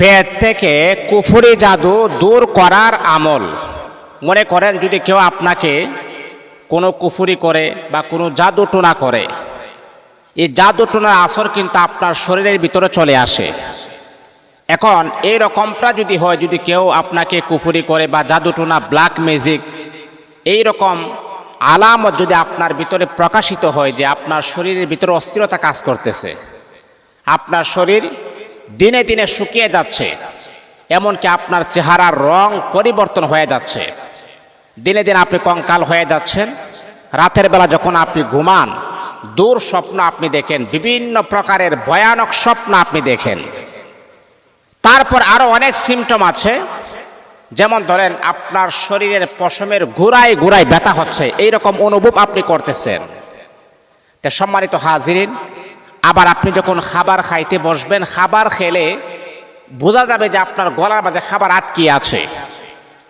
পেট থেকে কুফরি জাদু দূর করার আমল। মনে করেন যদি কেউ আপনাকে কোনো কুফরি করে বা কোনো জাদু টোনা করে, এই জাদু টোনার আসর কিন্তু আপনার শরীরের ভিতরে চলে আসে। এখন এই রকমটা যদি হয়, যদি কেউ আপনাকে কুফরি করে বা জাদু টোনা, ব্ল্যাক ম্যাজিক, এই রকম আলামত যদি আপনার ভিতরে প্রকাশিত হয় যে আপনার শরীরের ভিতরে অস্থিরতা কাজ করতেছে, আপনার শরীর দিনে দিনে শুকিয়ে যাচ্ছে, এমনকি আপনার চেহারার রং পরিবর্তন হয়ে যাচ্ছে, দিনে দিনে আপনি কঙ্কাল হয়ে যাচ্ছেন, রাতের বেলা যখন আপনি ঘুমান দূর স্বপ্ন আপনি দেখেন, বিভিন্ন প্রকারের ভয়ানক স্বপ্ন আপনি দেখেন। তারপর আরো অনেক সিমটম আছে, যেমন ধরেন আপনার শরীরের পশমের গোড়ায় গোড়ায় ব্যথা হচ্ছে, এইরকম অনুভব আপনি করতেছেন। তা সম্মানিত হাজিরিন, আবার আপনি যখন খাবার খাইতে বসবেন, খাবার খেলে বোঝা যাবে যে আপনার গলার মাঝে খাবার আটকে আছে।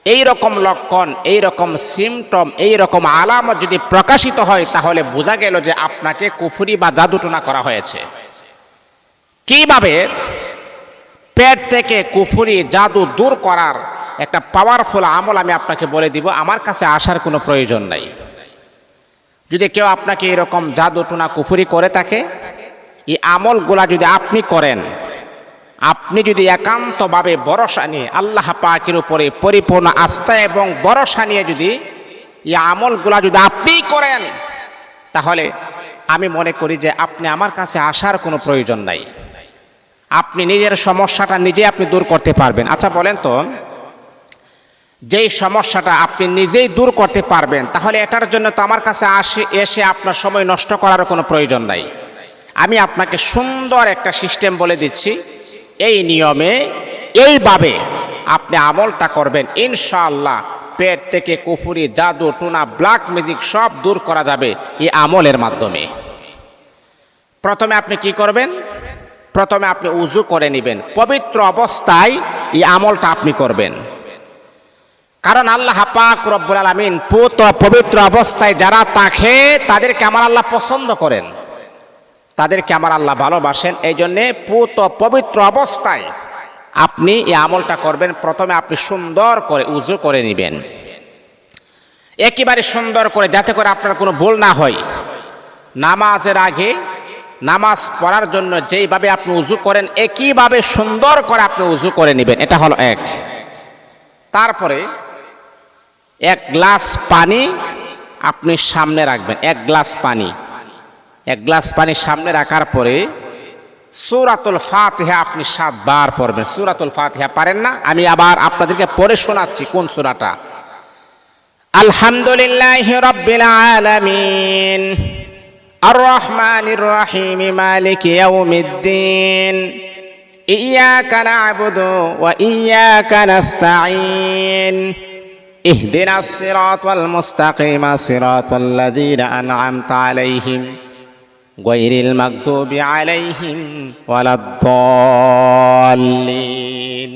এই রকম লক্ষণ, এই রকম সিমটম, এই রকম আলামত যদি প্রকাশিত হয়, তাহলে বোঝা গেল যে আপনাকে কুফরি বা জাদুটোনা করা হয়েছে। কিভাবে পেট থেকে কুফরি জাদু দূর করার একটা পাওয়ারফুল আমল আমি আপনাকে বলে দিব, আমার কাছে আসার কোনো প্রয়োজন নাই। যদি কেউ আপনাকে এরকম জাদু টোনা কুফরি করে থাকে, এই আমলগুলা যদি আপনি করেন, আপনি যদি একান্তভাবে ভরসা নিয়ে আল্লাহ পাকের উপরে পরিপূর্ণ আস্থা এবং ভরসা নিয়ে যদি এই আমলগুলা যদি আপনি করেন, তাহলে আমি মনে করি যে আপনি আমার কাছে আসার কোনো প্রয়োজন নাই। আপনি নিজের সমস্যাটা নিজে আপনি দূর করতে পারবেন। আচ্ছা বলেন তো, যেই সমস্যাটা আপনি নিজেই দূর করতে পারবেন, তাহলে এটার জন্য তো আমার কাছে এসে আপনার সময় নষ্ট করার কোনো প্রয়োজন নাই। আমি আপনাকে সুন্দর একটা সিস্টেম বলে দিচ্ছি, এই নিয়মে এইভাবে আপনি আমলটা করবেন, ইনশাআল্লাহ পেট থেকে কুফরি, জাদু টোনা, ব্ল্যাক ম্যাজিক সব দূর করা যাবে এই আমলের মাধ্যমে। প্রথমে আপনি কি করবেন? প্রথমে আপনি উযু করে নেবেন, পবিত্র অবস্থায় এই আমলটা আপনি করবেন। কারণ আল্লাহ পাক রব্বুল আলামিন পবিত্র অবস্থায় যারা থাকে তাদেরকে আমার আল্লাহ পছন্দ করেন, তাদেরকে আমার আল্লাহ ভালোবাসেন। এই জন্যে পবিত্র অবস্থায় আপনি এই আমলটা করবেন। প্রথমে আপনি সুন্দর করে উযু করে নেবেন, একেবারে সুন্দর করে, যাতে করে আপনার কোনো ভুল না হয়। নামাজের আগে নামাজ পড়ার জন্য যেইভাবে আপনি উযু করেন, একইভাবে সুন্দর করে আপনি উযু করে নেবেন। এটা হলো এক। তারপরে এক গ্লাস পানি আপনি সামনে রাখবেন, এক গ্লাস পানি সামনে রাখার পরে সূরাতুল ফাতিহা আপনি 7 বার পড়বেন। সূরাতুল ফাতিহা পারেন না? আমি আবার আপনাদেরকে পড়ে শোনাচ্ছি কোন সূরাটা। আলহামদুলিল্লাহি রাব্বিল আলামিন, আর রহমানির রহিম, মালিকি ইয়াউমিদ্দিন, ইয়াকা না'বুদু ওয়া ইয়াকা নাস্তাঈন, ইহদিনাস সিরাতাল মুস্তাকিম, সিরাতাল লাযীনা আন'আমতা আলাইহিম গায়রিল মাগদুবি আলাইহিম ওয়ালাদ-দাল্লিন।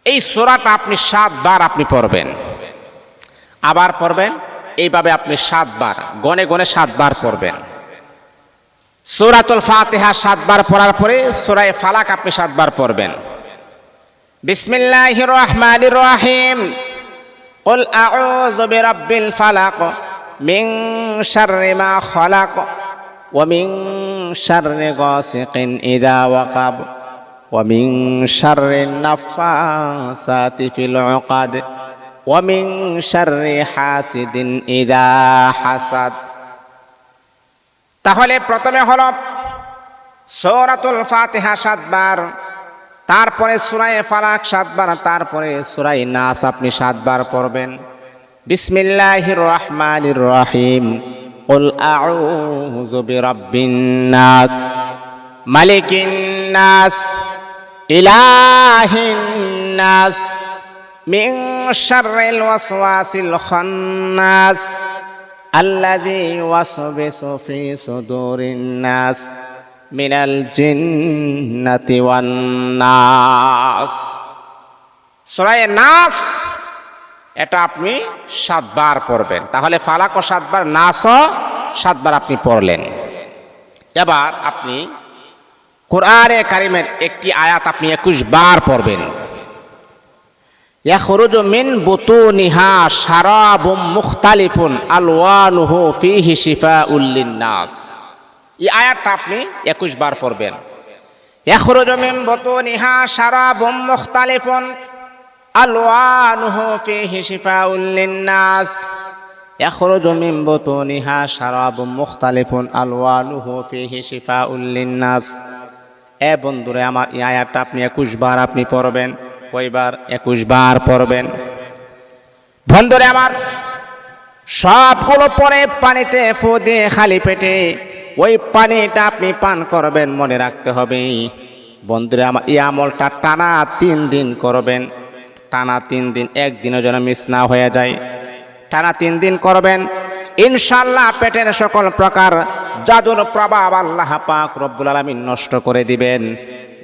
এই সূরাটা আপনি 7 বার আপনি পড়বেন, আবার পড়বেন, এইভাবে আপনি 7 বার, গনে গনে 7 বার পড়বেন। সূরাতুল ফাতিহা 7 বার পড়ার পরে সূরা ফালাক আপনি 7 বার পড়বেন। বিসমিল্লাহির রহমানির রহিম, কুল আউযু বিরাব্বিল ফালাক, মিন শাররি মা খালাক, ওয়া মিন শাররি গাসিকিন ইযা ওয়াকাব, ওয়া মিন শাররিন নাফাসাতি ফিল উকাদ, ওয়া মিন শাররি হাসিদিন ইযা হাসাদ। তাহলে প্রথমে হলো সূরাতুল ফাতিহা 7 বার, তারপরে সূরা ফালাক 7 বার, তারপরে সূরা নাস আপনি 7 বার পড়বেন। বিসমিল্লাহির রহমানির রহিম, কুল আউযু বিরাব্বিন নাস, মালিকিন নাস, ইলাহিন নাস, মিন শাররিল ওয়াসওয়াসিল খান্নাস, আল্লাযী ইউওয়াসবিসু ফি সুদুরিন নাস মিনাল জিন্নাতি ওয়ান নাস। সূরা নাস এটা আপনি 7 বার পড়বেন। তাহলে ফালাকও 7 বার, নাসও 7 বার আপনি পড়লেন। এবার আপনি কোরআনে কারিমের একটি আয়াত আপনি 21 বার পড়বেন, ইয়াখরুজু মিন বুতুনিহা শারাবুম মুখতালিফুন আলওয়ানুহু ফীহি শিফাউল লিন্নাস। এই আয়াতটা আপনি 21 বার পড়বেন। ইয়াখরুজু মিন বুতুনিহা শারাবুম মুখতালিফুন আলওয়ানুহু ফীহি শিফাউল লিন্নাস। ইয়াখরুজু মিন বুতুনিহা শারাবুম মুখতালিফুন আলওয়ানুহু ফীহি শিফাউল লিন্নাস। এ বন্ধুরে আমার, এই আয়াতটা আপনি 21 বার আপনি পড়বেন। কয়বার? 21 বার পড়বেন। বন্ধুরে আমার, সবগুলো পরে পানিতে ফু দিয়ে খালি পেটে ওই পানিটা আপনি পান করবেন। মনে রাখতে হবে বন্ধুরে আমার, এই আমলটা টানা 3 দিন করবেন। টানা 3 দিন, একদিনও যেন মিস না হয়ে যায়। টানা 3 দিন করবেন, ইনশাআল্লাহ পেটের সকল প্রকার জাদুর প্রভাব আল্লাহ পাক রব্বুল আলামিন নষ্ট করে দিবেন।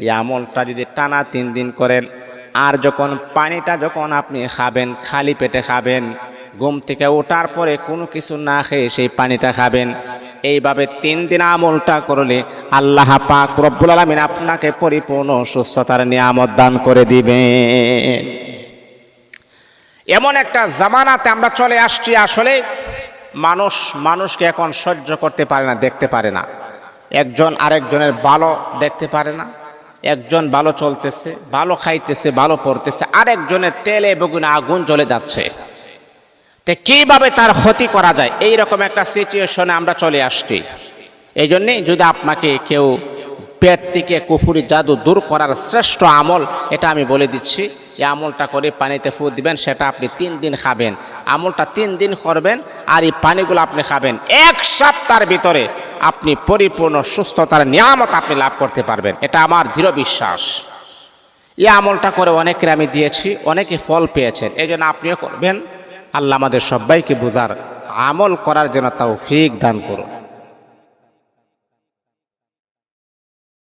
এই আমলটা যদি টানা 3 দিন করেন, আর যখন পানিটা যখন আপনি খাবেন, খালি পেটে খাবেন, ঘুম থেকে ওঠার পরে কোনো কিছু না খেয়ে সেই পানিটা খাবেন। এইভাবে 3 দিন আমলটা করলে আল্লাহ পাক রব্বুল আলামিন আপনাকে পরিপূর্ণ সুস্থতার নিয়ামত দান করে দিবেন। এমন একটা জামানাতে আমরা চলে আসছি, আসলে মানুষকে এখন সহ্য করতে পারে না, দেখতে পারে না। একজন আরেকজনের ভালো দেখতে পারে না। একজন ভালো চলতেছে, ভালো খাইতেছে, ভালো পড়তেছে, আরেকজনের তেলে বেগুনে আগুন জ্বলে যাচ্ছে। তো কিভাবে তার ক্ষতি করা যায়, এই রকম একটা সিচুয়েশনে আমরা চলে আসছি। এই জন্যে যদি আপনাকে কেউ পেট থেকে কুফরি জাদু দূর করার শ্রেষ্ঠ আমল, এটা আমি বলে দিচ্ছি। এই আমলটা করে পানিতে ফু দিবেন, সেটা আপনি 3 দিন খাবেন। আমলটা 3 দিন করবেন, আর এই পানিগুলো আপনি খাবেন। 1 সপ্তাহের ভিতরে আপনি পরিপূর্ণ সুস্থতার নিয়ামত আপনি লাভ করতে পারবেন। এটা আমার দৃঢ় বিশ্বাস। এই আমলটা করে অনেকের আমি দিয়েছি, অনেকে ফল পেয়েছেন। এই জন্য আপনিও করবেন। আল্লাহ আমাদের সবাইকে বুঝার, আমল করার জন্য তৌফিক দান করুন।